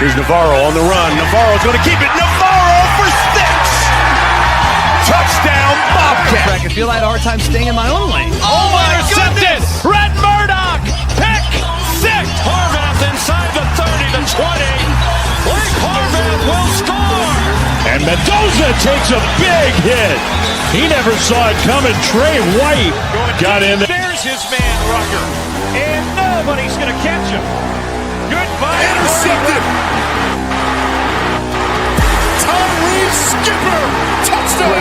Here's Navarro on the run. Navarro's going to keep it. Navarro for 6. Touchdown, Bobcat. I feel I had a hard time staying in my own lane. Oh my goodness! Brett Murdoch, pick 6. Harvath inside the 30, the 20. Blake Harvath will score. And Mendoza takes a big hit. He never saw it coming. Trey White got in there. There's his man, Rucker. And nobody's going to catch him. Goodbye. Intercepted. Tyree Skipper. Touchdown.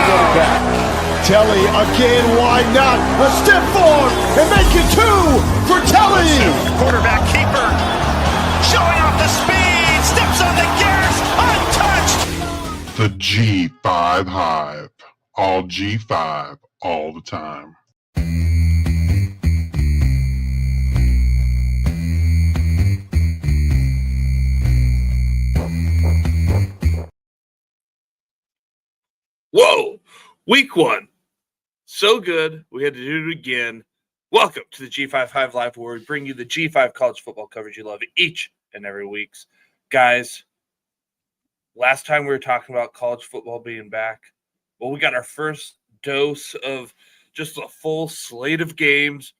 Telly again, why not? A step forward and make it 2 for Telly. Quarterback keeper showing off the speed. Steps on the gas. Untouched. The G5 Hive. All G5 all the time. Whoa! Week 1. So good, we had to do it again. Welcome to the G5 Hive Live, where we bring you the G5 college football coverage you love each and every week. Guys, last time we were talking about college football being back. Well, we got our first dose of just a full slate of games.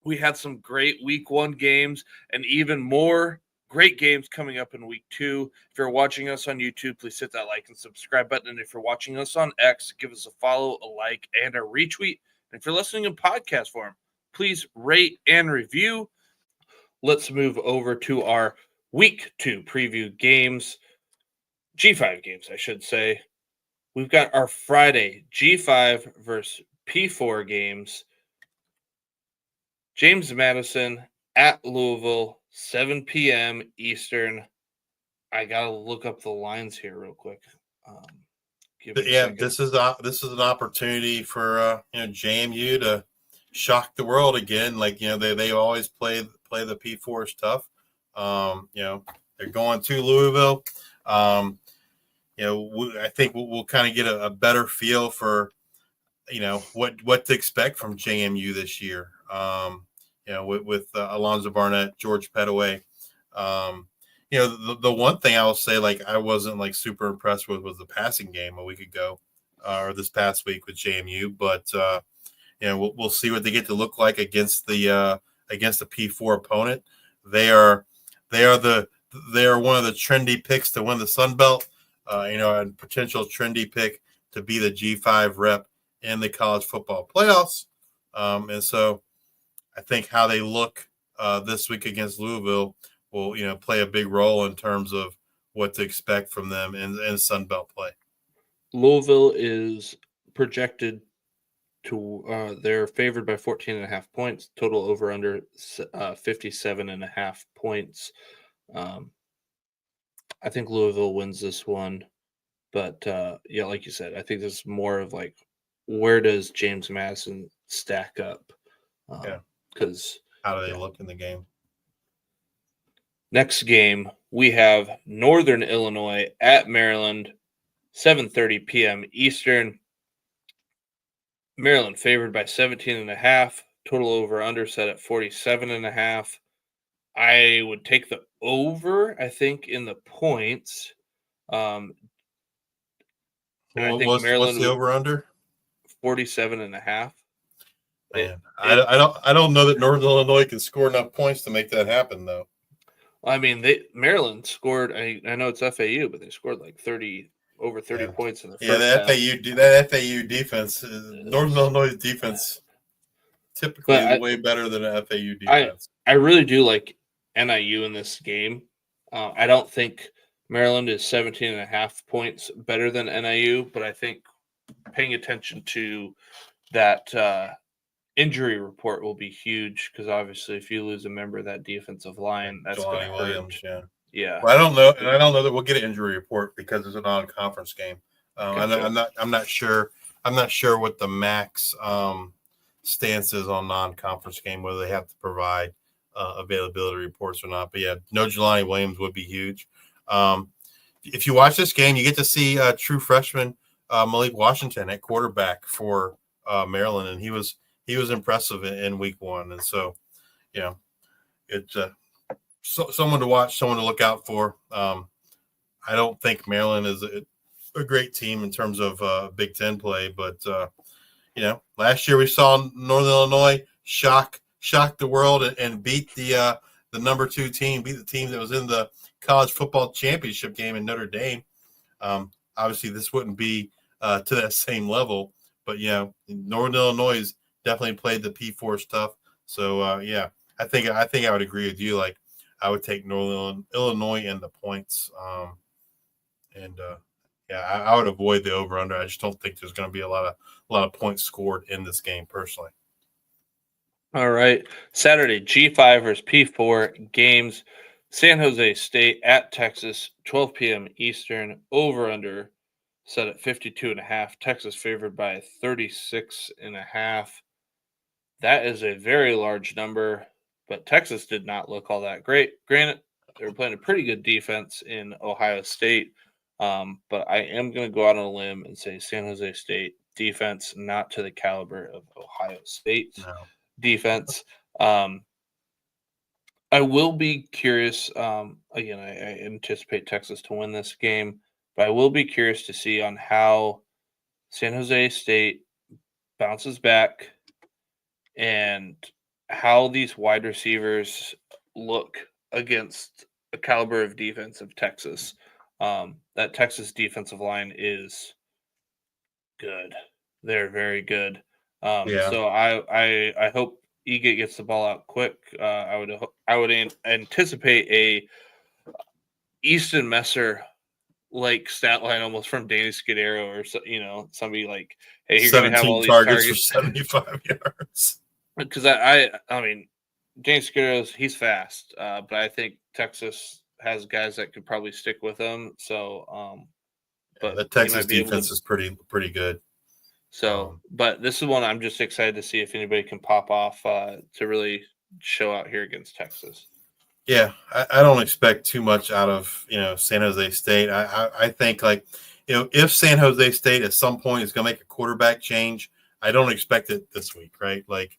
We had some great Week 1 games and even more great games coming up in Week 2. If you're watching us on YouTube, please hit that like and subscribe button. And if you're watching us on X, give us a follow, a like, and a retweet. And if you're listening in podcast form, please rate and review. Let's move over to our Week 2 preview games. G5 games, I should say. We've got our Friday G5 versus P4 games. James Madison at Louisville, 7 p.m. Eastern. I gotta look up the lines here real quick. This is an opportunity for JMU to shock the world again. Like they always play the P4s tough. They're going to Louisville. I think we'll kind of get a better feel for what to expect from JMU this year. With Alonzo Barnett, George Pettaway. The one thing I will say, I wasn't super impressed with was the passing game a week ago, or this past week with JMU. But we'll see what they get to look like against the P4 opponent. They are one of the trendy picks to win the Sun Belt. A potential trendy pick to be the G5 rep in the college football playoffs. And so I think how they look this week against Louisville will, play a big role in terms of what to expect from them in Sun Belt play. Louisville is projected to they're favored by 14.5 points, total over under 57.5 points. I think Louisville wins this one, but like you said, I think this is more of where does James Madison stack up? Because how do they look in the game? Next game, we have Northern Illinois at Maryland, 7:30 p.m. Eastern. Maryland favored by 17.5. Total over under set at 47.5. I would take the over, I think, in the points. I think what's the over under? 47.5. Man, I don't know that Northern Illinois can score enough points to make that happen, though. I mean, Maryland scored. I know it's FAU, but they scored over 30 points in the first half. That FAU defense, Northern Illinois defense, typically is way better than an FAU defense. I really do like NIU in this game. I don't think Maryland is 17.5 points better than NIU, but I think paying attention to that injury report will be huge, because obviously if you lose a member of that defensive line, that's going to hurt. Williams, yeah. Well, I don't know that we'll get an injury report because it's a non-conference game. I'm not sure what the max stance is on non-conference game, whether they have to provide availability reports or not. But yeah, no Jelani Williams would be huge. If you watch this game, you get to see true freshman Malik Washington at quarterback for Maryland, and he was impressive in week 1. And so, it's someone to watch, someone to look out for. I don't think Maryland is a great team in terms of Big Ten play, but last year we saw Northern Illinois shock the world and beat the number 2 team, beat the team that was in the college football championship game in Notre Dame. Obviously, this wouldn't be to that same level, but Northern Illinois has definitely played the P4 stuff. So I think I would agree with you. Like, I would take Northern Illinois and the points. I would avoid the over under. I just don't think there's going to be a lot of points scored in this game personally. All right. Saturday, G5 versus P4 games. San Jose State at Texas, 12 p.m. Eastern, over under set at 52.5. Texas favored by 36.5. That is a very large number, but Texas did not look all that great. Granted, they were playing a pretty good defense in Ohio State, but I am going to go out on a limb and say San Jose State defense not to the caliber of Ohio State defense. I will be curious. Again, I anticipate Texas to win this game, but I will be curious to see on how San Jose State bounces back and how these wide receivers look against a caliber of defense of Texas. That Texas defensive line is good. They're very good. So I hope Egan gets the ball out quick. I would anticipate a Easton Messer like stat line almost from Danny Scudero or somebody like, hey, you're going to have all these targets for 75 yards. Because I mean, Danny Scudero, he's fast, but I think Texas has guys that could probably stick with him. So, but the Texas defense is pretty good. So, but this is one I'm just excited to see if anybody can pop off to really show out here against Texas. Yeah, I don't expect too much out of San Jose State. I think if San Jose State at some point is going to make a quarterback change, I don't expect it this week, right? Like,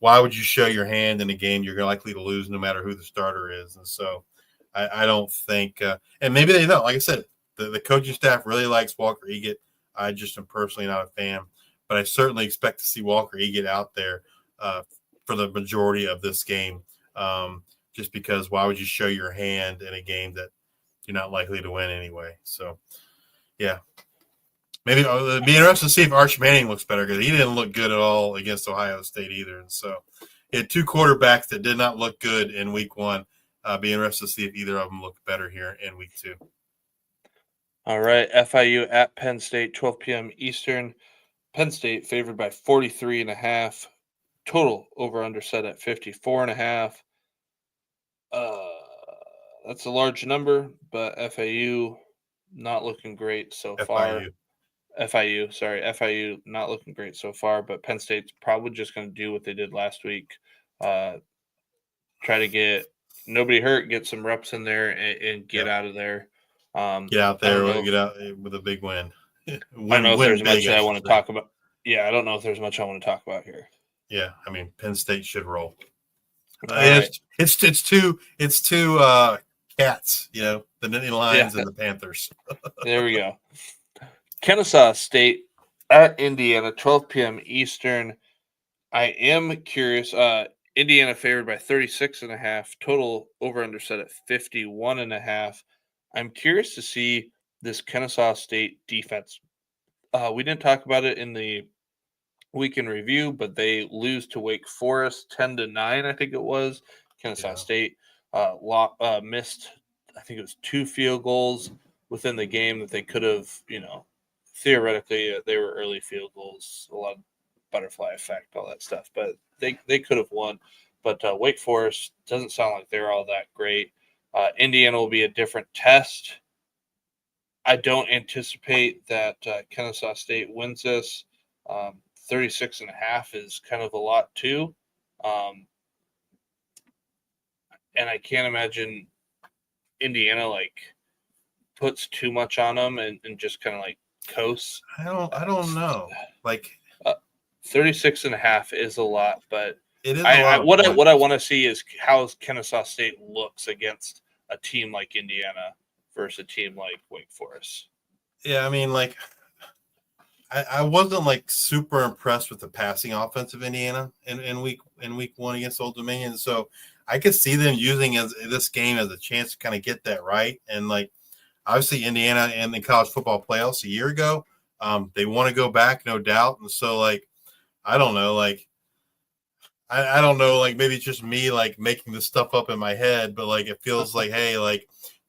why would you show your hand in a game you're likely to lose no matter who the starter is? And so I don't think and maybe they don't. Like I said, the coaching staff really likes Walker Egan. I just am personally not a fan. But I certainly expect to see Walker Egan out there for the majority of this game, just because why would you show your hand in a game that you're not likely to win anyway? So, yeah. Maybe it'll be interesting to see if Arch Manning looks better because he didn't look good at all against Ohio State either. And so he had 2 quarterbacks that did not look good in week 1. Be interested to see if either of them look better here in week 2. All right. FIU at Penn State, 12 p.m. Eastern. Penn State favored by 43.5. Total over under set at 54.5. That's a large number, but FIU not looking great so far. FIU not looking great so far, but Penn State's probably just going to do what they did last week. Try to get nobody hurt, get some reps in there, and get out of there. Get out there, get out with a big win. I don't know if there's much I want to talk about. Yeah, I don't know if there's much I want to talk about here. Yeah, I mean, Penn State should roll. Right. It's two cats, the Nittany Lions and the Panthers. There we go. Kennesaw State at Indiana, 12 p.m. Eastern. I am curious. Indiana favored by 36.5. Total over under set at 51.5. I'm curious to see this Kennesaw State defense. We didn't talk about it in the weekend review, but they lose to Wake Forest 10-9, I think it was. Kennesaw State missed, I think it was 2 field goals within the game that they could have, theoretically, they were early field goals, a lot of butterfly effect, all that stuff, but they could have won. But Wake Forest doesn't sound like they're all that great. Indiana will be a different test. I don't anticipate that Kennesaw State wins this. 36.5 is kind of a lot too. And I can't imagine Indiana puts too much on them and just kind of coasts. I don't know. 36.5 is a lot, but it is what I want to see is how Kennesaw State looks against a team like Indiana versus a team like Wake Forest. Yeah, I mean, like, I wasn't like super impressed with the passing offense of Indiana in week one against Old Dominion. So I could see them using this game as a chance to kind of get that right. And like, obviously Indiana in the college football playoffs a year ago, they want to go back, no doubt. And so like, I don't know, like, I don't know, like maybe it's just me like making this stuff up in my head, but like it feels like, hey, like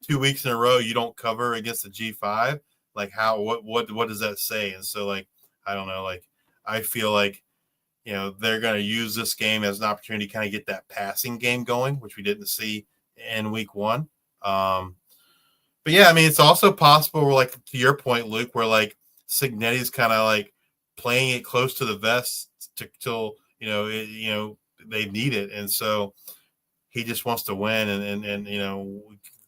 2 weeks in a row you don't cover against the G5. Like what does that say? And so like I don't know, like I feel like they're going to use this game as an opportunity to kind of get that passing game going, which we didn't see in week one. But yeah, I mean it's also possible, like to your point, Luke, where like Signetti's kind of like playing it close to the vest till they need it, and so he just wants to win and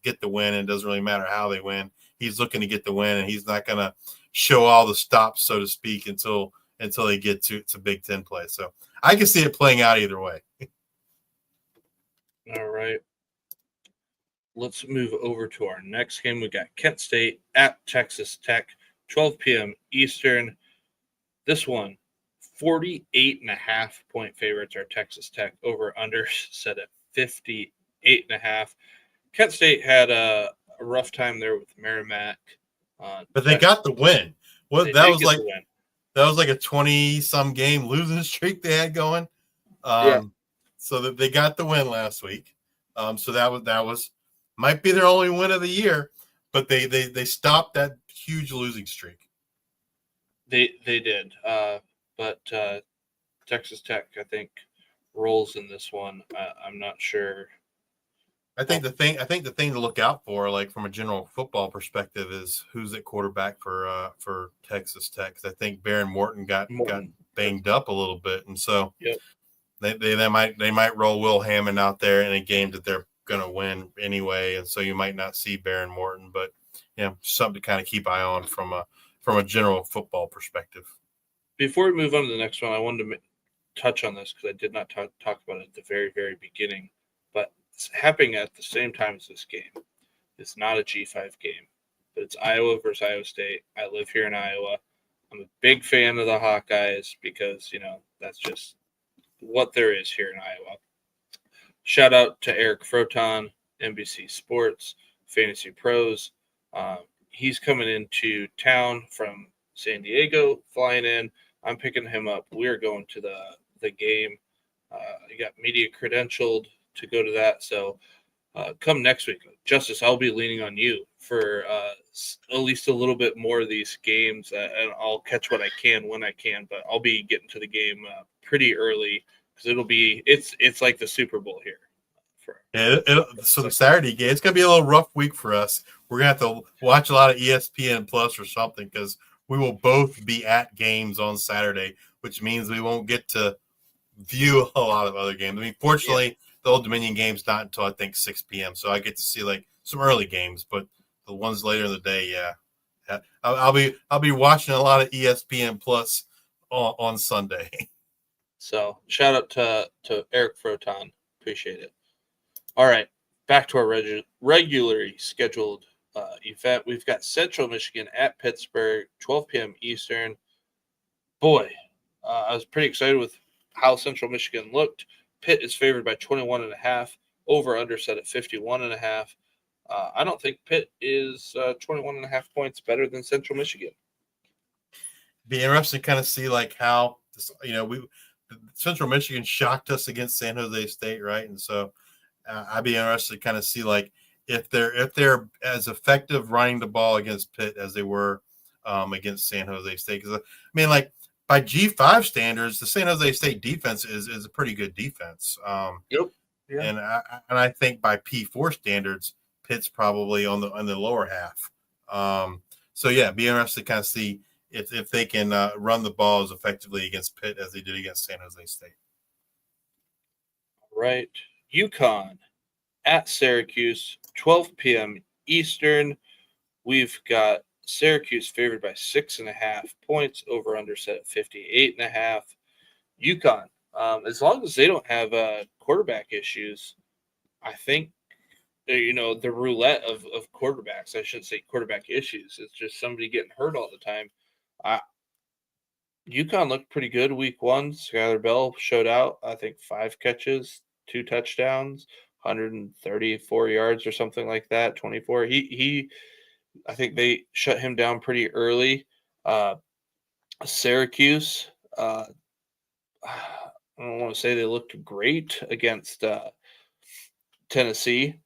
get the win, and it doesn't really matter how they win. He's looking to get the win, and he's not going to show all the stops, so to speak, until they get to Big Ten play. So I can see it playing out either way. All right. Let's move over to our next game. We got Kent State at Texas Tech, 12 p.m. Eastern. This one, 48.5-point favorites are Texas Tech. Over under set at 58.5. Kent State had a rough time there with Merrimack. But they got the win. That was like a 20-some game losing streak they had going. So that they got the win last week. So that was might be their only win of the year, but they stopped that huge losing streak. They did. But Texas Tech, I think, rolls in this one. I'm not sure. I think the thing to look out for, like from a general football perspective, is who's at quarterback for Texas Tech. 'Cause I think Baron Morton got banged up a little bit, and so they might roll Will Hammond out there in a game that they're going to win anyway, and so you might not see Baron Morton, but something to kind of keep eye on from a general football perspective. Before we move on to the next one, I wanted to touch on this because I did not talk about it at the very, very beginning. But it's happening at the same time as this game. It's not a G5 game, but it's Iowa versus Iowa State. I live here in Iowa. I'm a big fan of the Hawkeyes because, that's just what there is here in Iowa. Shout out to Eric Froton, NBC Sports, Fantasy Pros. He's coming into town from San Diego, flying in. I'm picking him up. We are going to the game. You got media credentialed to go to that. So come next week, Justice, I'll be leaning on you for at least a little bit more of these games, and I'll catch what I can when I can. But I'll be getting to the game pretty early because it's like the Super Bowl here. So the Saturday game, it's gonna be a little rough week for us. We're gonna have to watch a lot of ESPN Plus or something because we will both be at games on Saturday, which means we won't get to view a lot of other games. I mean, fortunately, the Old Dominion game's not until I think 6 p.m., so I get to see like some early games. But the ones later in the day, I'll be watching a lot of ESPN Plus on Sunday. So shout out to Eric Froton, appreciate it. All right, back to our regularly scheduled event. We've got Central Michigan at Pittsburgh, 12 p.m. Eastern. Boy, I was pretty excited with how Central Michigan looked. Pitt is favored by 21.5, over under set at 51.5. I don't think Pitt is 21.5 points better than Central Michigan. Be interesting to kind of see like how Central Michigan shocked us against San Jose State, right? And so I'd be interested to kind of see like if they're as effective running the ball against Pitt as they were against San Jose State. Because I mean, like by G5 standards, the San Jose State defense is a pretty good defense. Yep. Yeah. And I think by P4 standards, Pitt's probably on the lower half. So yeah, be interested to kind of see if they can run the ball as effectively against Pitt as they did against San Jose State. Right. UConn at Syracuse, 12 p.m. Eastern. We've got Syracuse favored by 6.5 points, over under set at 58.5. UConn, as long as they don't have quarterback issues, I think the roulette of quarterbacks. I shouldn't say quarterback issues. It's just somebody getting hurt all the time. UConn looked pretty good week 1. Skylar Bell showed out, I think 5 catches, 2 touchdowns, 134 yards or something like that, 24. I think they shut him down pretty early. Syracuse, I don't want to say they looked great against Tennessee.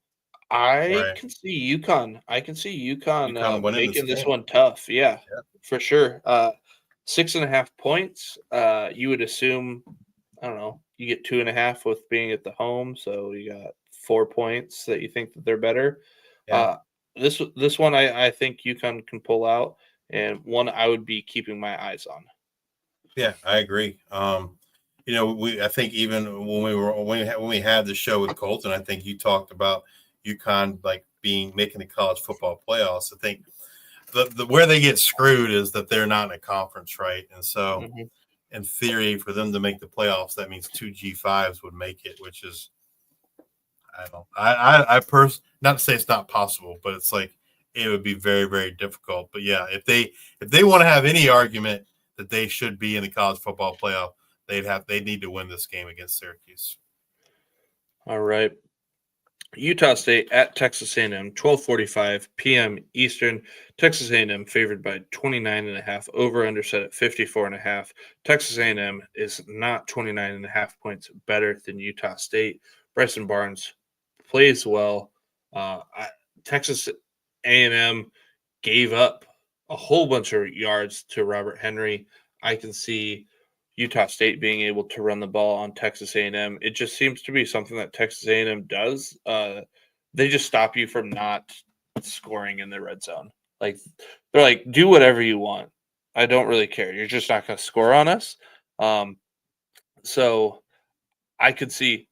I can see UConn. UConn winning making this game. one tough. Yeah, for sure. 6.5 points. You would assume, I don't know, you get 2.5 with being at the home, so you got 4 points that you think that they're better. Yeah. This one I think UConn can pull out, and one I would be keeping my eyes on. Yeah, I agree. I think even when we had the show with Colton, I think you talked about UConn making the college football playoffs. I think the where they get screwed is that they're not in a conference, right? And so, in theory, for them to make the playoffs, that means 2 G5s would make it, which is not to say it's not possible, but it's like it would be very, very difficult. But yeah, if they want to have any argument that they should be in the college football playoff, they need to win this game against Syracuse. All right. Utah State at Texas A&M, 12:45 p.m. Eastern. Texas A&M favored by 29.5. Over under set at 54.5. Texas A&M is not 29.5 points better than Utah State. Bryson Barnes plays well. Texas A&M gave up a whole bunch of yards to Robert Henry. I can see Utah State being able to run the ball on Texas A&M. It just seems to be something that Texas A&M does. They just stop you from not scoring in the red zone. Like, they're like, do whatever you want. I don't really care. You're just not going to score on us. So I could see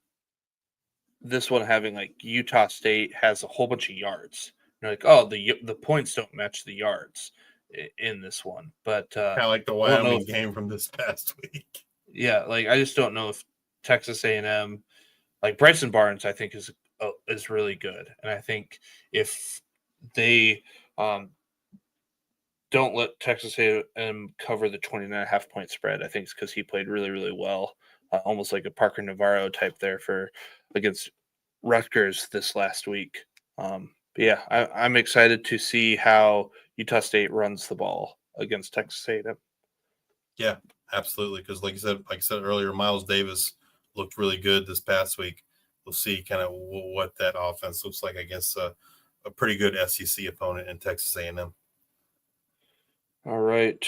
this one having like Utah State has a whole bunch of yards. You're like, oh, the points don't match the yards in this one, but kind of like the Wyoming game from this past week. Yeah, like I just don't know if Texas A&M, like Bryson Barnes, I think is really good, and I think if they don't let Texas A&M cover the 29.5 point spread, I think it's because he played really, really well, almost like a Parker Navarro type there against Rutgers this last week. But yeah, I'm excited to see how Utah State runs the ball against Texas A&M. Yeah, absolutely. Because like I said earlier, Miles Davis looked really good this past week. We'll see kind of what that offense looks like against a pretty good SEC opponent in Texas A&M. All right.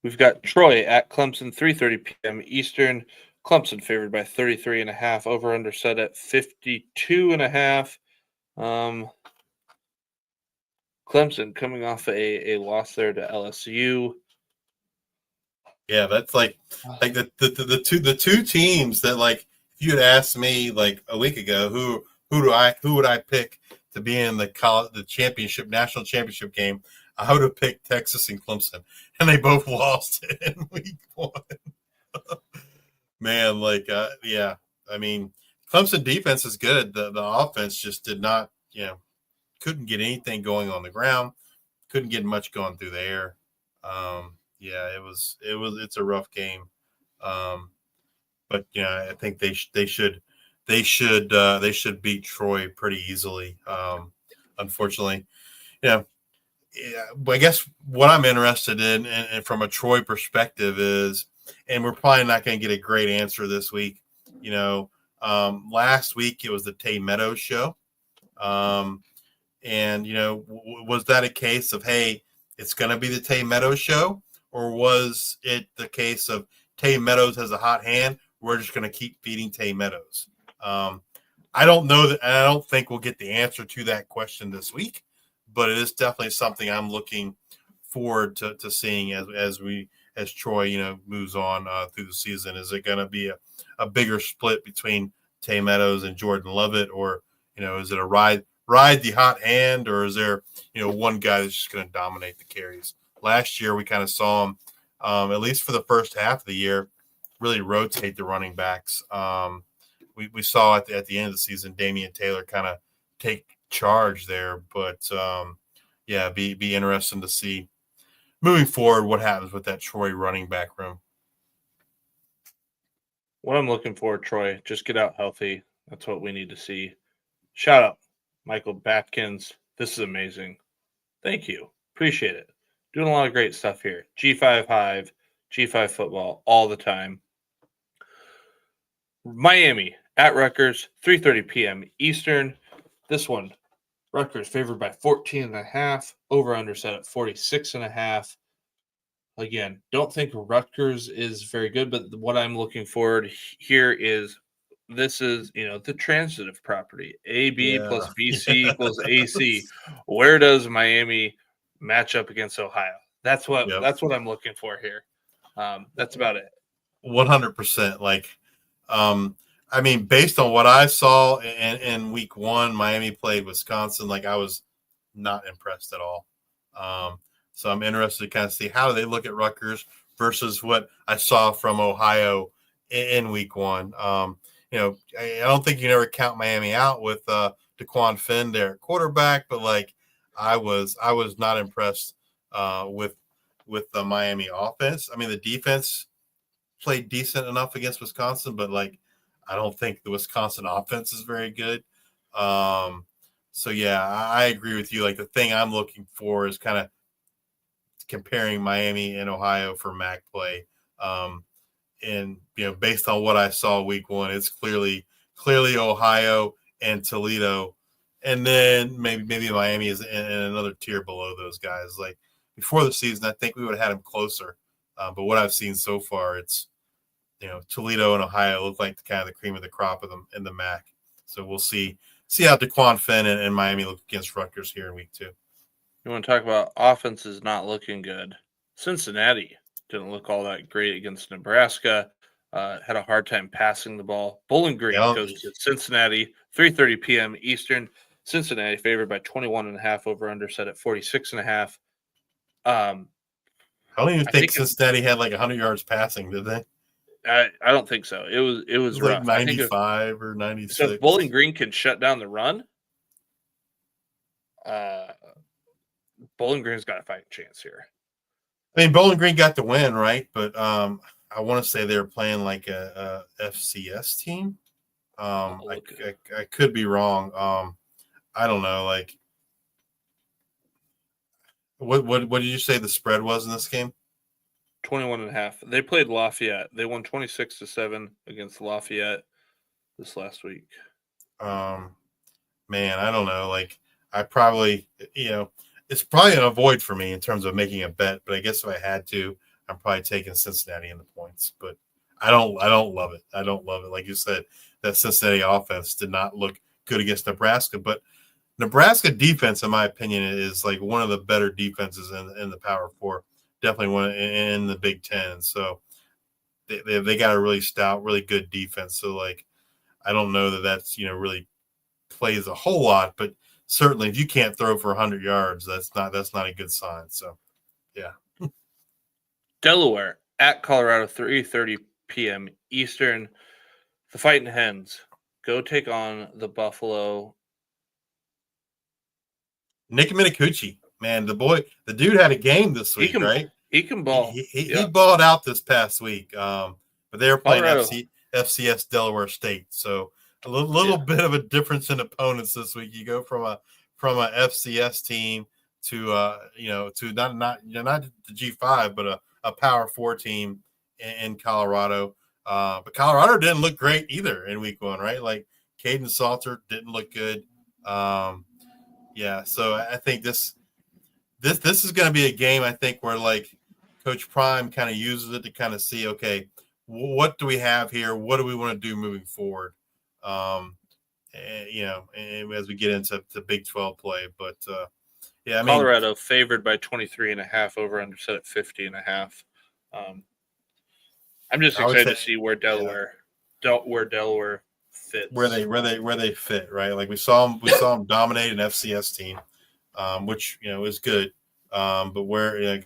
We've got Troy at Clemson, 3:30 p.m. Eastern. Clemson favored by 33.5. Over under set at 52.5. Clemson coming off a loss there to LSU. Yeah, that's like the two teams that, like, if you had asked me like a week ago who would I pick to be in the national championship game, I would have picked Texas and Clemson, and they both lost in week 1. Man, yeah, I mean, Clemson defense is good. The offense just did not, couldn't get anything going on the ground, couldn't get much going through the air. Yeah, it's a rough game. But yeah, I think they should beat Troy pretty easily. Unfortunately, I guess what I'm interested in, and from a Troy perspective, is, and we're probably not going to get a great answer this week. Last week it was the Tay Meadows show. And, was that a case of, hey, it's going to be the Tay Meadows show? Or was it the case of Tay Meadows has a hot hand, we're just going to keep feeding Tay Meadows? I don't know that, and I don't think we'll get the answer to that question this week, but it is definitely something I'm looking forward to seeing as Troy, moves on through the season. Is it going to be a bigger split between Tay Meadows and Jordan Lovett, or, is it a ride the hot hand, or is there, one guy that's just going to dominate the carries? Last year, we kind of saw him, at least for the first half of the year, really rotate the running backs. we saw at the end of the season, Damian Taylor kind of take charge there. But yeah, be interesting to see moving forward what happens with that Troy running back room. What I'm looking for, Troy, just get out healthy. That's what we need to see. Shout out, Michael Batkins. This is amazing. Thank you. Appreciate it. Doing a lot of great stuff here. G5 Hive, G5 football all the time. Miami at Rutgers, 3:30 p.m. Eastern. This one, Rutgers favored by 14.5. Over/under set at 46.5. Again, don't think Rutgers is very good, but what I'm looking forward here is this is, the transitive property. AB plus BC equals AC. Where does Miami match up against Ohio? That's what I'm looking for here. That's about it. 100%. Like, I mean, based on what I saw in week 1, Miami played Wisconsin. Like, I was not impressed at all. So I'm interested to kind of see how they look at Rutgers versus what I saw from Ohio in week 1. I don't think you never count Miami out with DeQuan Finn there at quarterback, but like I was not impressed with the Miami offense. I mean, the defense played decent enough against Wisconsin, but like I don't think the Wisconsin offense is very good. So yeah, I agree with you. Like the thing I'm looking for is kind of comparing Miami and Ohio for MAC play. And based on what I saw week 1, it's clearly Ohio and Toledo, and then maybe Miami is in another tier below those guys. Like before the season, I think we would have had them closer, but what I've seen so far, it's Toledo and Ohio look like kind of the cream of the crop of them in the MAC. So we'll see how DeQuan Finn and Miami look against Rutgers here in week 2. You want to talk about offenses not looking good? Cincinnati didn't look all that great against Nebraska. Had a hard time passing the ball. Bowling Green goes to Cincinnati, 3:30 p.m. Eastern. Cincinnati favored by 21.5. Over/under set at 46.5. I don't even think Cincinnati had like 100 yards passing, did they? I don't think so. It was rough. Like 95 or 96. So if Bowling Green can shut down the run, Bowling Green's got a fighting chance here. I mean, Bowling Green got the win, right? But I want to say they were playing like a FCS team. I could be wrong. I don't know. Like, what did you say the spread was in this game? 21.5. They played Lafayette. They won 26-7 against Lafayette this last week. Man, I don't know. Like, I probably, it's probably an avoid for me in terms of making a bet. But I guess if I had to, I'm probably taking Cincinnati in the points. But I don't love it. I don't love it. Like you said, that Cincinnati offense did not look good against Nebraska. But Nebraska defense, in my opinion, is like one of the better defenses in the Power 4. Definitely one in the Big Ten. So they got a really stout, really good defense. So like, I don't know that's really plays a whole lot, but certainly if you can't throw for 100 yards, that's not a good sign. So yeah. Delaware at Colorado, 3:30 p.m. Eastern. The Fighting Hens go take on the Buffalo. Nick Minicucci, man, the dude had a game this week, right? He can ball. He balled out this past week. But they were playing FCS Delaware State, so a little bit of a difference in opponents this week. You go from a FCS team to to not the G5, but a Power 4 team in Colorado. But Colorado didn't look great either in week 1, right? Like Caden Salter didn't look good. So I think this is going to be a game, I think, where like Coach Prime kind of uses it to kind of see, okay, what do we have here? What do we want to do moving forward? And as we get into the Big 12 play. But I mean, Colorado favored by 23.5, over/under set at 50.5. I'm just excited to see where Delaware fits. Where they fit, right? Like we saw them dominate an FCS team, which is good. But where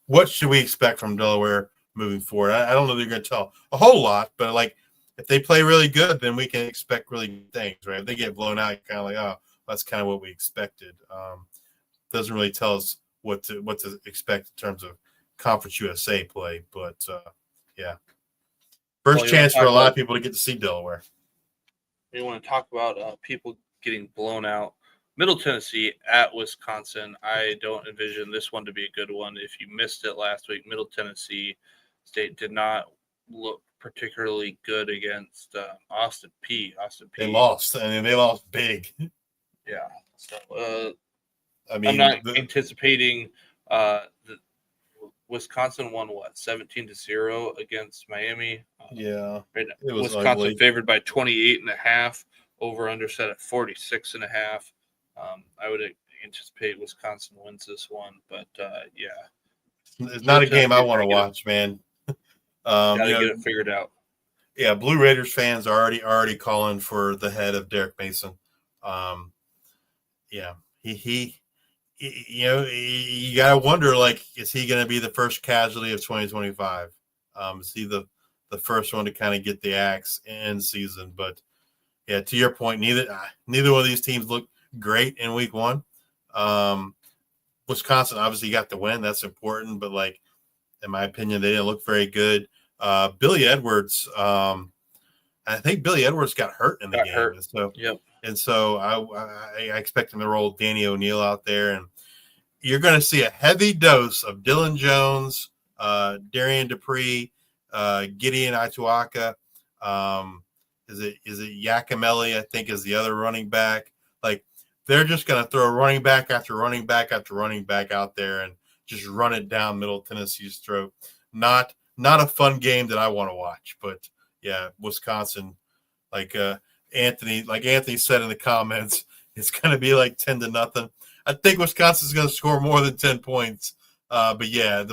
what should we expect from Delaware moving forward? I don't know that you're going to tell a whole lot, but like if they play really good, then we can expect really good things, right? If they get blown out, you're kind of like, oh, that's kind of what we expected. Doesn't really tell us what to expect in terms of Conference USA play, but yeah, first chance for a lot of people to get to see Delaware. You want to talk about people getting blown out? Middle Tennessee at Wisconsin. I don't envision this one to be a good one. If you missed it last week, Middle Tennessee State did not look particularly good against Austin P. They lost, and they lost big. Yeah. So, I mean, I'm not anticipating the Wisconsin won 17-0 against Miami. Yeah, right, it was Wisconsin ugly. favored by 28.5. Over under set at 46.5. I would anticipate Wisconsin wins this one, but yeah, it's not a game I want to watch, man. Gotta get it figured out. Yeah, Blue Raiders fans are already calling for the head of Derek Mason. Yeah, he you gotta wonder, like, is he going to be the first casualty of 2025? Is he the first one to kind of get the axe in season? But yeah, to your point, neither one of these teams look great in week one. Wisconsin obviously got the win. That's important. But, like, in my opinion, they didn't look very good. Billy Edwards, I think Billy Edwards got hurt in the game. Hurt. And so I expect him to roll Danny O'Neal out there. And you're going to see a heavy dose of Dylan Jones, Darian Dupree, Gideon Ituaka. Is it Yakimelli, I think, is the other running back. Like, they're just going to throw running back after running back after running back out there and just run it down Middle Tennessee's throat. Not a fun game that I want to watch. But, yeah, Wisconsin, like Anthony said in the comments, it's going to be like 10-0. I think Wisconsin's going to score more than 10 points. But, yeah,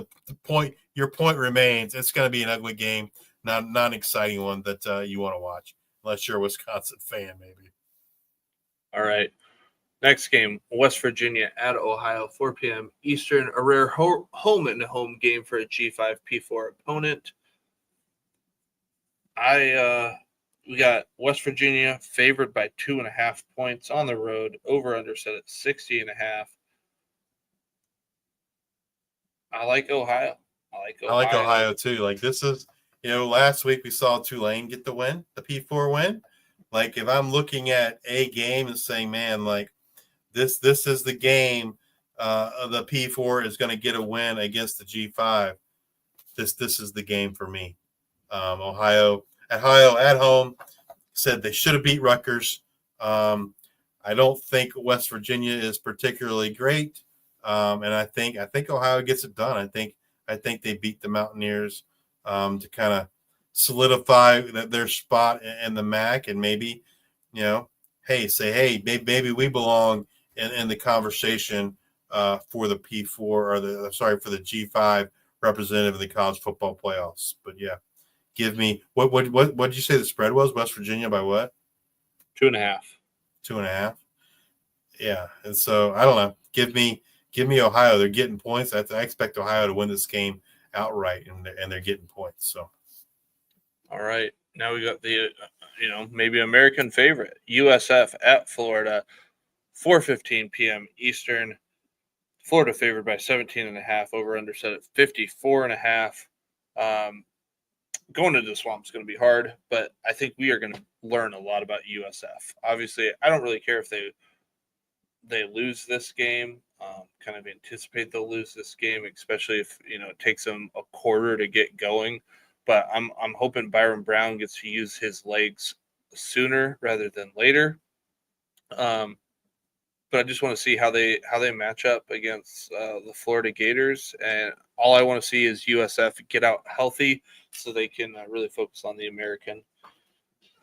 your point remains. It's going to be an ugly game, not an exciting one that you want to watch. Unless you're a Wisconsin fan, maybe. All right. Next game, West Virginia at Ohio, 4 p.m. Eastern. A rare home game for a G5 P4 opponent. We got West Virginia favored by 2.5 points on the road. Over under set at 60.5. I like Ohio. I like Ohio too. Like, this is, last week we saw Tulane get the win, the P4 win. Like, if I'm looking at a game and saying, man, like, this is the game, the P4 is going to get a win against the G5. This is the game for me. Ohio at home said they should have beat Rutgers. I don't think West Virginia is particularly great, and I think Ohio gets it done. I think they beat the Mountaineers to kind of solidify their spot in the MAC, and maybe, maybe we belong in the conversation for the P4 or for the G5 representative of the college football playoffs. But yeah, give me what did you say the spread was? West Virginia by what? 2.5. 2.5. Yeah, and so I don't know. Give me Ohio. They're getting points. I expect Ohio to win this game outright, and they're getting points. So, all right, now we got the maybe American favorite, USF at Florida, 4:15 p.m. Eastern. Florida favored by 17.5. Over under set at 54.5. Going to the Swamp is going to be hard, but I think we are going to learn a lot about USF. Obviously, I don't really care if they lose this game. Kind of anticipate they'll lose this game, especially if it takes them a quarter to get going. But I'm hoping Byron Brown gets to use his legs sooner rather than later. But I just want to see how they match up against the Florida Gators, and all I want to see is USF get out healthy so they can really focus on the American.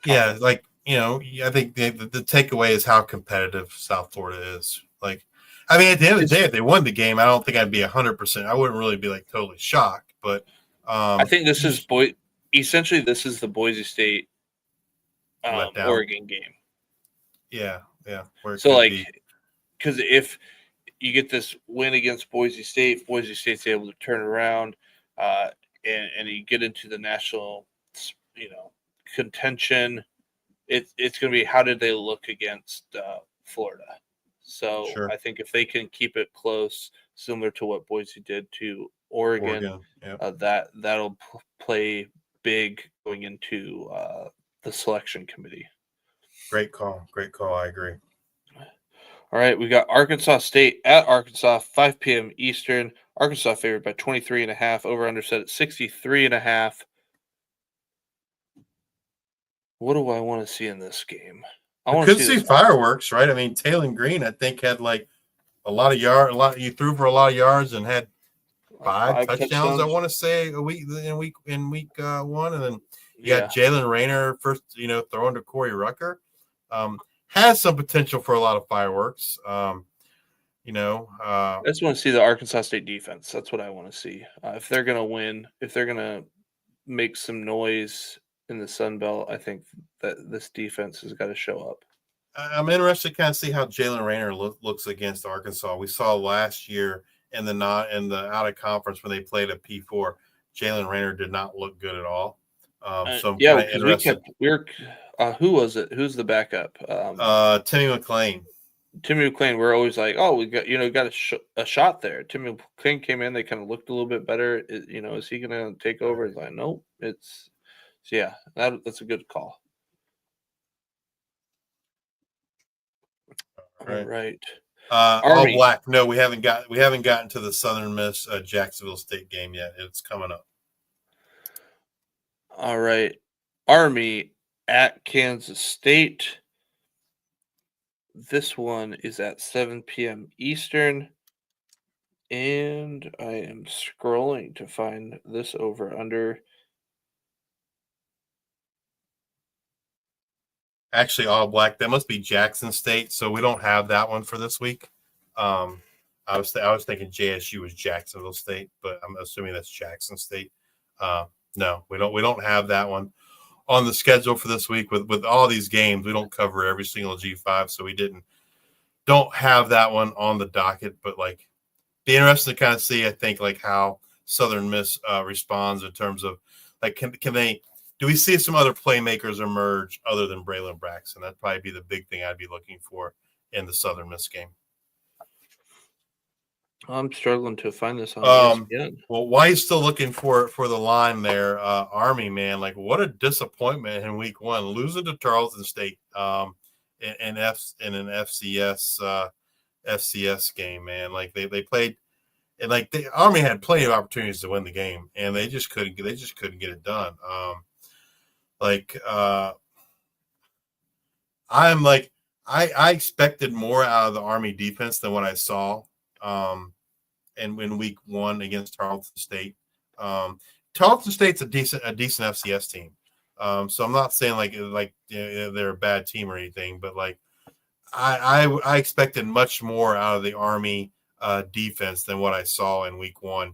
Yeah, like, I think the takeaway is how competitive South Florida is. Like, I mean, at the end of the day, if they won the game, I don't think I'd be 100%. I wouldn't really be like totally shocked, but I think this is essentially this is the Boise State Oregon game. Yeah. So like, because if you get this win against Boise State, Boise State's able to turn around, and you get into the national, contention. It's going to be how did they look against Florida. So Sure. I think if they can keep it close, similar to what Boise did to Oregon, Yep. that'll play big going into the selection committee. Great call. I agree. All right, we got Arkansas State at Arkansas, 5 p.m. Eastern. Arkansas favored by 23.5. Over under set at 63.5. What do I want to see in this game? I We want to could see this. fireworks, right? I mean, Taylor Green, I think, had like a lot of he threw for a lot of yards and had five touchdowns. I want to say in week 1, and then you got Jalen Rayner first, throwing to Corey Rucker. Has some potential for a lot of fireworks. I just want to see the Arkansas State defense. That's what I want to see. If they're going to win, if they're going to make some noise in the Sun Belt, I think that this defense has got to show up. I'm interested to kind of see how Jalen Rayner looks against Arkansas. We saw last year in the out of conference when they played at P4, Jalen Rayner did not look good at all. So I'm kind of interested. Who was it? Who's the backup? Timmy McClain. Timmy McClain. We're always like, oh, we got a shot there. Timmy McClain came in. They kind of looked a little bit better. Is he going to take over? It's like, nope. That's a good call. All right. All black. No, we haven't gotten to the Southern Miss Jacksonville State game yet. It's coming up. All right. Army at Kansas State. This one is at 7 p.m. Eastern. And I am scrolling to find this over under. Actually, all black. That must be Jackson State. So we don't have that one for this week. I was thinking JSU was Jacksonville State, but I'm assuming that's Jackson State. No, we don't have that one on the schedule for this week. With all these games, we don't cover every single G5, so we don't have that one on the docket. But like, be interested to kind of see, I think, like how Southern Miss responds in terms of like can they. Do we see some other playmakers emerge other than Braylon Braxton? That'd probably be the big thing I'd be looking for in the Southern Miss game. I'm struggling to find this on ESPN. Well, why are you still looking for the line there, Army, man? Like, what a disappointment in week 1, losing to Tarleton State in an FCS game, man. Like they played, and like the Army had plenty of opportunities to win the game, and they just couldn't get it done. I'm like I expected more out of the Army defense than what I saw. And in week 1 against Tarleton State, Tarleton State's a decent FCS team. So I'm not saying like they're a bad team or anything, but like I expected much more out of the Army defense than what I saw in week 1.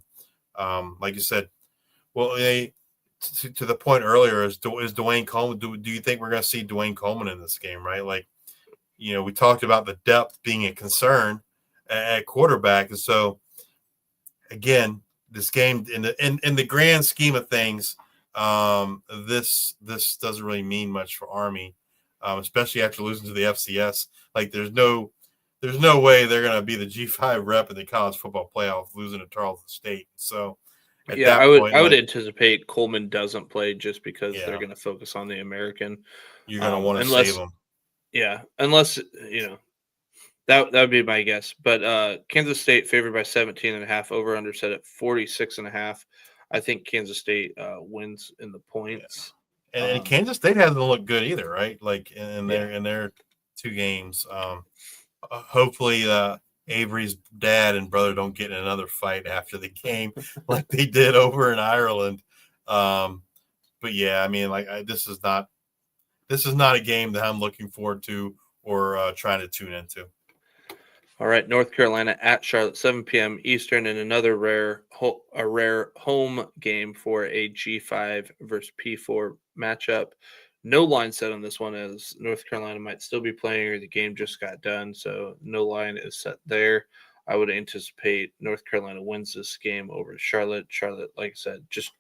Like you said, well, to the point earlier, is Dwayne Coleman. Do you think we're going to see Dwayne Coleman in this game? Right, like we talked about the depth being a concern at quarterback, and so again, this game in the grand scheme of things, this doesn't really mean much for Army, especially after losing to the FCS. Like there's no way they're going to be the G5 rep in the college football playoff losing to Tarleton State. So I would anticipate Coleman doesn't play just because they're going to focus on the American. You're going to want to save them. Yeah, unless that would be my guess. But Kansas State favored by 17.5, over under set at 46.5. I think Kansas State wins in the points. Yeah. And Kansas State hasn't looked good either, right? Like in their 2 games. Hopefully Avery's dad and brother don't get in another fight after the game like they did over in Ireland. But yeah, I mean, like this is not a game that I'm looking forward to or trying to tune into. All right, North Carolina at Charlotte, 7 p.m. Eastern, and another rare home game for a G5 versus P4 matchup. No line set on this one, as North Carolina might still be playing or the game just got done, so no line is set there. I would anticipate North Carolina wins this game over Charlotte. Charlotte, like I said, just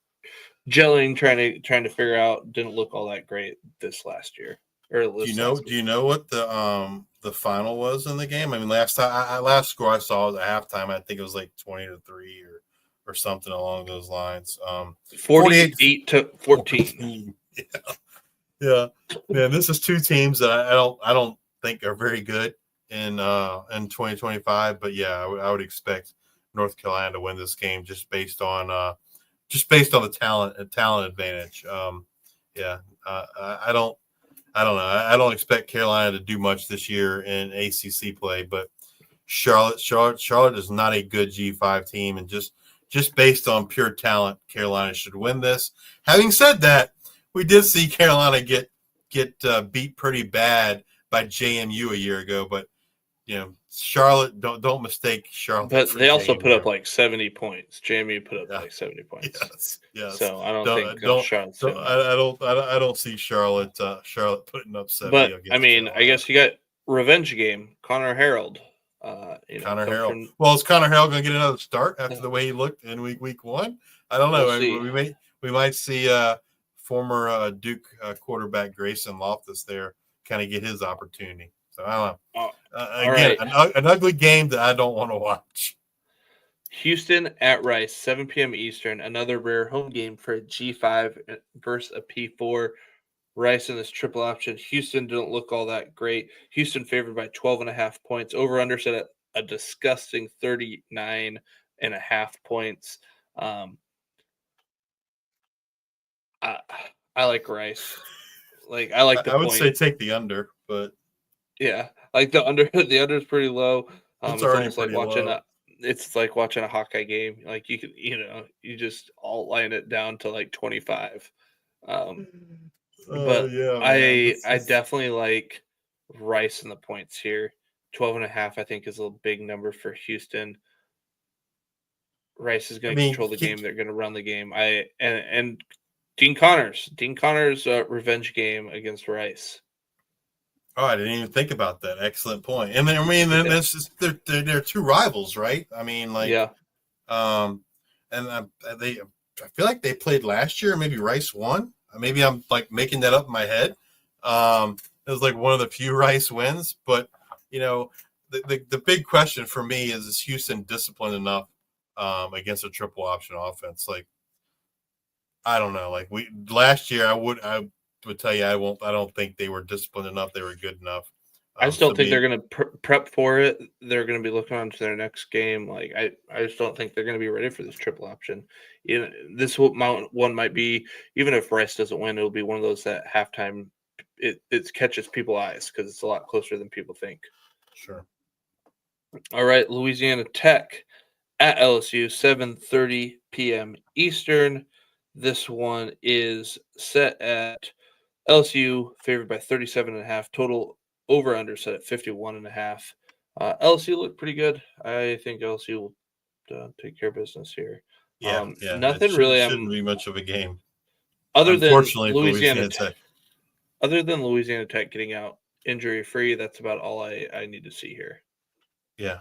gelling, trying to figure out. Didn't look all that great this last year. Or Do you know what the final was in the game? I mean, last score I saw was at halftime. I think it was like 20-3 or something along those lines. 48 to 14. Yeah. Man, this is two teams that I don't think are very good in 2025. But yeah, I would expect North Carolina to win this game just based on the talent advantage. I don't know. I don't expect Carolina to do much this year in ACC play, but Charlotte is not a good G5 team, and just based on pure talent, Carolina should win this. Having said that, we did see Carolina get beat pretty bad by JMU a year ago, but Charlotte, don't mistake Charlotte. But they also JMU. put up like 70 points. JMU put up like 70 points. Yes. So I don't think Charlotte's I don't see Charlotte putting up 70. But I mean, Carolina. I guess you got revenge game. Connor Harold. Connor Harold. Well, is Connor Harold going to get another start after the way he looked in week one? I don't know. We might see former Duke quarterback Grayson Loftus there kind of get his opportunity. So I don't know. Again, right. An ugly game that I don't want to watch. Houston at Rice, 7 p.m. Eastern. Another rare home game for a G5 versus a P4. Rice in this triple option. Houston didn't look all that great. Houston favored by 12.5 points. Over under set at a disgusting 39.5 points. I like Rice. I like the I would point. say take the under, but yeah, like the under. The under is pretty low. It's almost like watching low. It's like watching a Hawkeye game. Like you can, you just all line it down to like 25. But yeah, I definitely like Rice in the points here. 12.5, I think, is a big number for Houston. Rice is going to control the game. They're going to run the game. And Dean Connors revenge game against Rice. Oh, I didn't even think about that. Excellent point. And then, then this is they're two rivals, right? I mean, and I feel like they played last year. Maybe Rice won. Maybe I'm like making that up in my head. It was like one of the few Rice wins, but the big question for me is Houston disciplined enough against a triple option offense? Like, I don't know. Like last year, I would tell you I don't think they were disciplined enough. They were good enough. I just don't think they're going to prep for it. They're going to be looking on to their next game. Like I just don't think they're going to be ready for this triple option. This one might be, even if Rice doesn't win, it'll be one of those that halftime it catches people's eyes because it's a lot closer than people think. Sure. All right, Louisiana Tech at LSU, 7:30 p.m. Eastern. This one is set at LSU favored by 37.5. Total over under set at 51.5. LSU looked pretty good. I think LSU will take care of business here. Yeah. Nothing really. Shouldn't be much of a game. Other than Louisiana Tech. Other than Louisiana Tech getting out injury free, that's about all I need to see here. Yeah,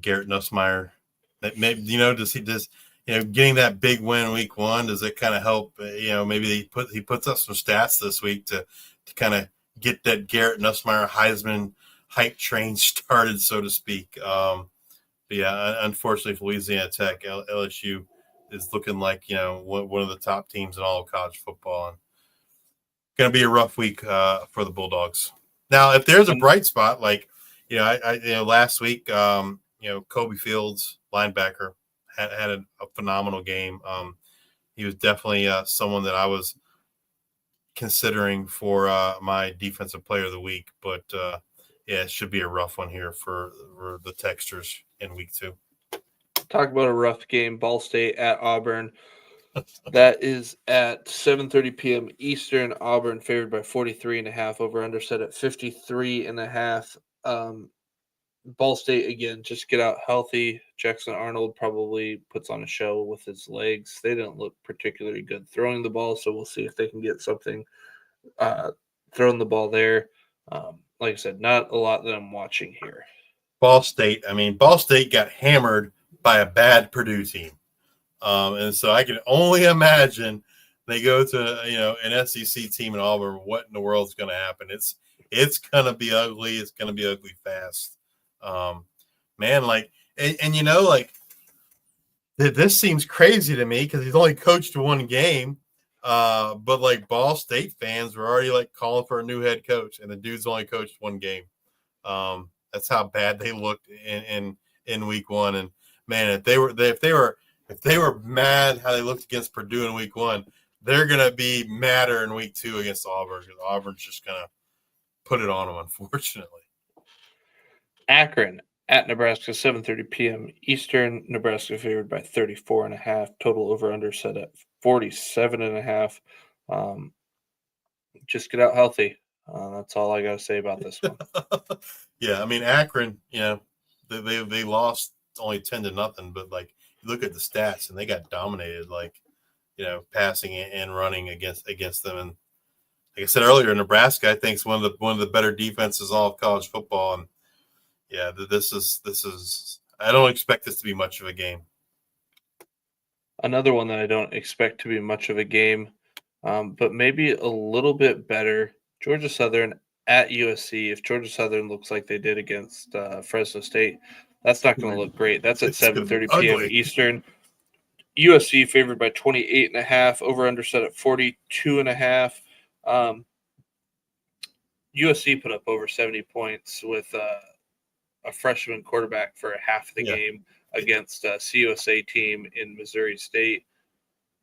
Garrett Nussmeier. Maybe getting that big win week one, does it kind of help? Maybe he puts up some stats this week to kind of get that Garrett Nussmeier Heisman hype train started, so to speak. But yeah, unfortunately for Louisiana Tech, LSU is looking like one of the top teams in all of college football, and going to be a rough week for the Bulldogs. Now, if there's a bright spot, like last week, Kobe Fields, linebacker, had a phenomenal game. He was definitely someone that I was considering for my defensive player of the week, but it should be a rough one here for the Texters in week 2. Talk about a rough game. Ball State at Auburn. That is at 7:30 p.m. Eastern. Auburn favored by 43.5. Over under set at 53.5. Ball State, again, just get out healthy. Jackson Arnold probably puts on a show with his legs. They didn't look particularly good throwing the ball, so we'll see if they can get something throwing the ball there. Like I said, not a lot that I'm watching here. Ball State got hammered by a bad Purdue team. And so I can only imagine They go to an SEC team in Auburn. What in the world is going to happen? It's going to be ugly. It's going to be ugly fast. Man, like this seems crazy to me because he's only coached one game. But like Ball State fans were already like calling for a new head coach, and the dude's only coached one game. That's how bad they looked in week one. And man, if they were mad how they looked against Purdue in week one, they're gonna be madder in week two against Auburn because Auburn's just gonna put it on them, unfortunately. Akron at Nebraska, 7:30 p.m. Eastern. Nebraska favored by 34.5. Total over under set at 47.5. Just get out healthy. That's all I got to say about this one. Yeah, I mean Akron, they lost only 10-0, but like you look at the stats and they got dominated, like passing and running against them. And like I said earlier, Nebraska I think is one of the better defenses all of college football. And yeah, this is I don't expect this to be much of a game. Another one that I don't expect to be much of a game, but maybe a little bit better. Georgia Southern at USC. If Georgia Southern looks like they did against Fresno State, that's not going to look great. That's at 7:30 p.m. Eastern. USC favored by 28.5. Over under set at 42.5. USC put up over 70 points with a freshman quarterback for half the game against a CUSA team in Missouri State.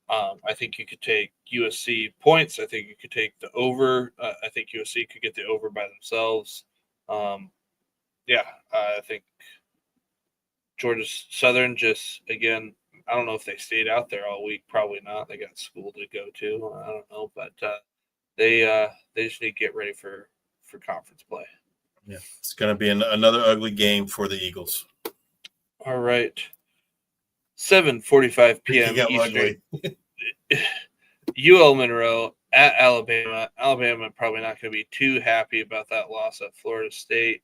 I think you could take USC points. I think you could take the over. I think USC could get the over by themselves. I think Georgia Southern just, again, I don't know if they stayed out there all week. Probably not. They got school to go to. I don't know. But they just need to get ready for conference play. Yeah, it's going to be another ugly game for the Eagles. All right. 7:45 p.m. Eastern. UL Monroe at Alabama. Alabama probably not going to be too happy about that loss at Florida State.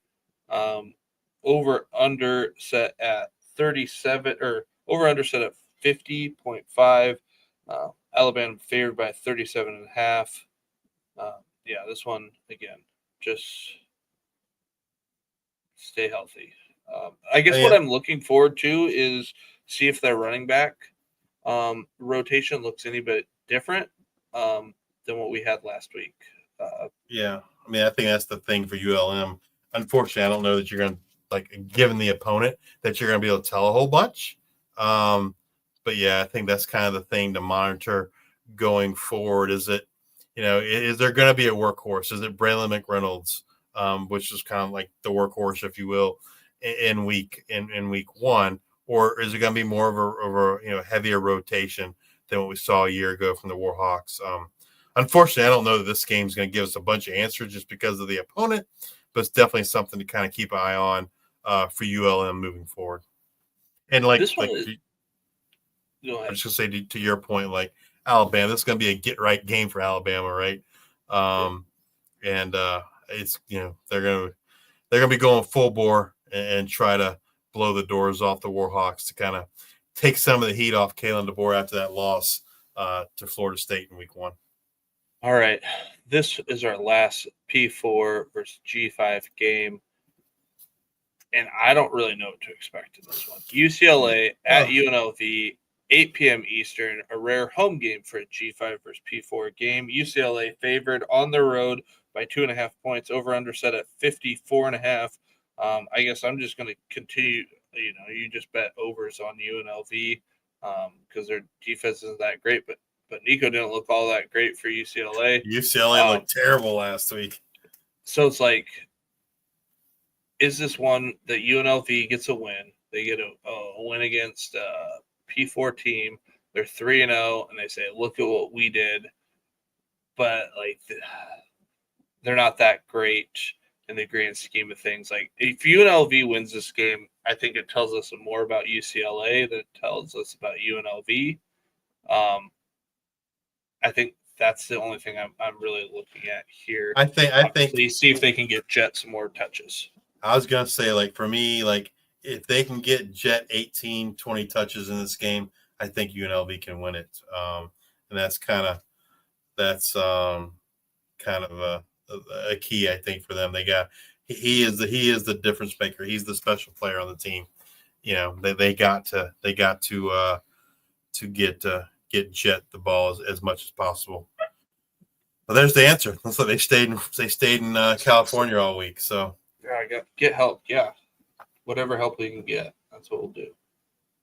Over under set at 37 or over under set at 50.5. Alabama favored by 37.5. This one again, just stay healthy. I guess what I'm looking forward to is see if their running back rotation looks any bit different than what we had last week. I mean, I think that's the thing for ULM. Unfortunately, I don't know that you're going to, given the opponent, that you're going to be able to tell a whole bunch. But yeah, I think that's kind of the thing to monitor going forward. Is it, is there going to be a workhorse? Is it Braylon McReynolds, which is kind of like the workhorse, if you will, in week one, or is it going to be more of a heavier rotation than what we saw a year ago from the Warhawks? Unfortunately, I don't know that this game is going to give us a bunch of answers just because of the opponent, but it's definitely something to kind of keep an eye on for ULM moving forward. And I was just going to say to your point, like Alabama, this is going to be a get right game for Alabama, right? And it's they're going to be going full bore and try to blow the doors off the Warhawks to kind of take some of the heat off Kalen DeBoer after that loss to Florida State in week one. All right. This is our last P4 versus G5 game. And I don't really know what to expect in this one. UCLA at UNLV, 8 p.m. Eastern, a rare home game for a G5 versus P4 game. UCLA favored on the road by 2.5 points, over under set at 54.5. I guess I'm just going to continue. You just bet overs on UNLV because their defense isn't that great, but Nico didn't look all that great for UCLA. UCLA looked terrible last week. So it's like, is this one that UNLV gets a win? They get a win against a P4 team. They're 3-0, and they say, look at what we did. But, they're not that great in the grand scheme of things. Like, if UNLV wins this game, I think it tells us more about UCLA than it tells us about UNLV. I think that's the only thing I'm really looking at here. I think see if they can get Jet some more touches. I was gonna say, for me, if they can get Jet 18, 20 touches in this game, I think UNLV can win it. And that's kind of that's kind of a key, I think, for them. He is the difference maker. He's the special player on the team. They got to get Jet the ball as much as possible. Well, there's the answer. Looks like they stayed in California all week. So yeah, get help. Yeah, whatever help we can get, that's what we'll do.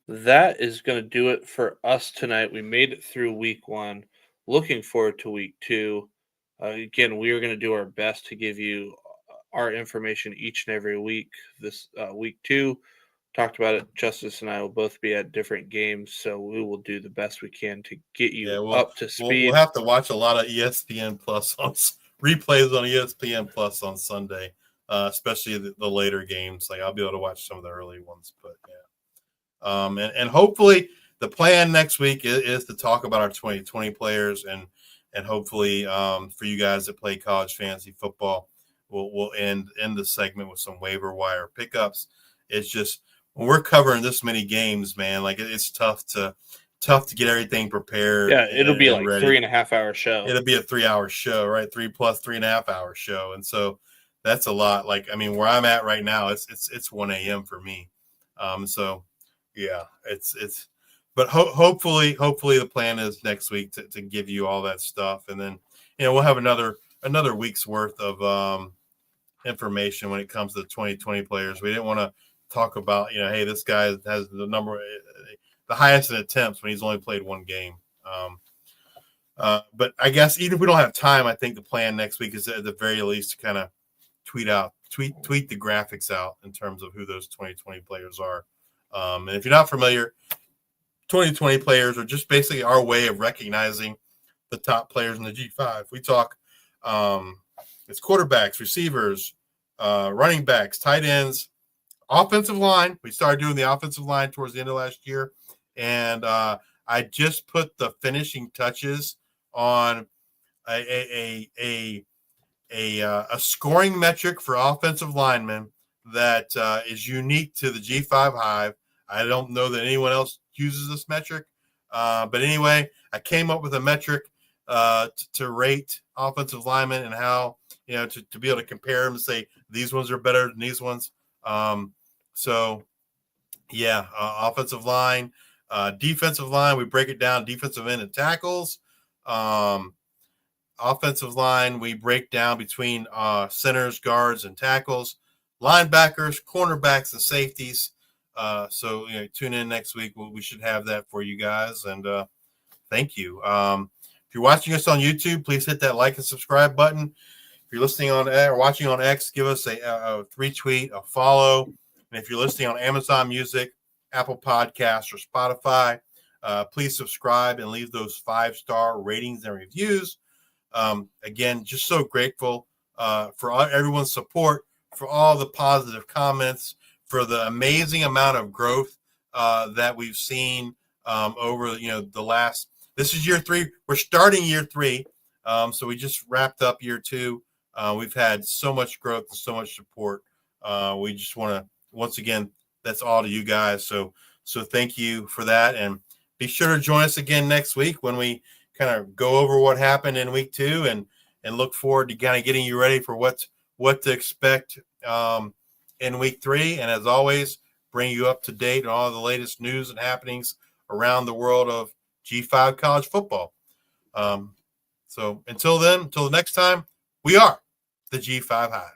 That is going to do it for us tonight. We made it through week 1. Looking forward to week 2. Again, we are going to do our best to give you our information each and every week. This week 2, talked about it. Justice and I will both be at different games, so we will do the best we can to get you up to speed. We'll have to watch a lot of ESPN Plus on replays on ESPN Plus on Sunday, especially the later games. Like I'll be able to watch some of the early ones, but yeah. And hopefully the plan next week is to talk about our 2020 players and hopefully for you guys that play college fantasy football, we'll end the segment with some waiver wire pickups. It's just when we're covering this many games, man, like it's tough to get everything prepared. Yeah, it'll be like ready. 3.5 hour show. It'll be a 3-hour show, right? 3 plus 3.5 hour show, and so that's a lot. Like I mean, where I'm at right now, it's 1 a.m. for me. So yeah, it's. But hopefully the plan is next week to give you all that stuff, and then we'll have another week's worth of information when it comes to the 2020 players. We didn't want to talk about hey, this guy has the highest in attempts when he's only played one game. But I guess even if we don't have time, I think the plan next week is at the very least to kind of tweet the graphics out in terms of who those 2020 players are. And if you're not familiar, 2020 players are just basically our way of recognizing the top players in the G5. We talk it's quarterbacks, receivers, running backs, tight ends, offensive line. We started doing the offensive line towards the end of last year, and I just put the finishing touches on a scoring metric for offensive linemen that is unique to the G5 Hive. I don't know that anyone else uses this metric. But anyway, I came up with a metric to rate offensive linemen and how, to be able to compare them and say these ones are better than these ones. So, yeah, offensive line, defensive line, we break it down, defensive end and tackles. Offensive line, we break down between centers, guards, and tackles. Linebackers, cornerbacks, and safeties. So tune in next week. We should have that for you guys. And thank you. If you're watching us on YouTube, please hit that like and subscribe button. If you're listening on or watching on X, give us a retweet, a follow. And if you're listening on Amazon Music, Apple Podcasts, or Spotify, please subscribe and leave those 5-star ratings and reviews. Again, just so grateful for everyone's support, for all the positive comments, for the amazing amount of growth that we've seen over the last. This is year 3. We're starting year 3, so we just wrapped up year 2. We've had so much growth and so much support. We just want to once again, that's all to you guys. So thank you for that, and be sure to join us again next week when we kind of go over what happened in week 2 and look forward to kind of getting you ready for what to expect in week 3. And as always, bring you up to date on all the latest news and happenings around the world of G5 college football. So until the next time, we are the G5 Hive.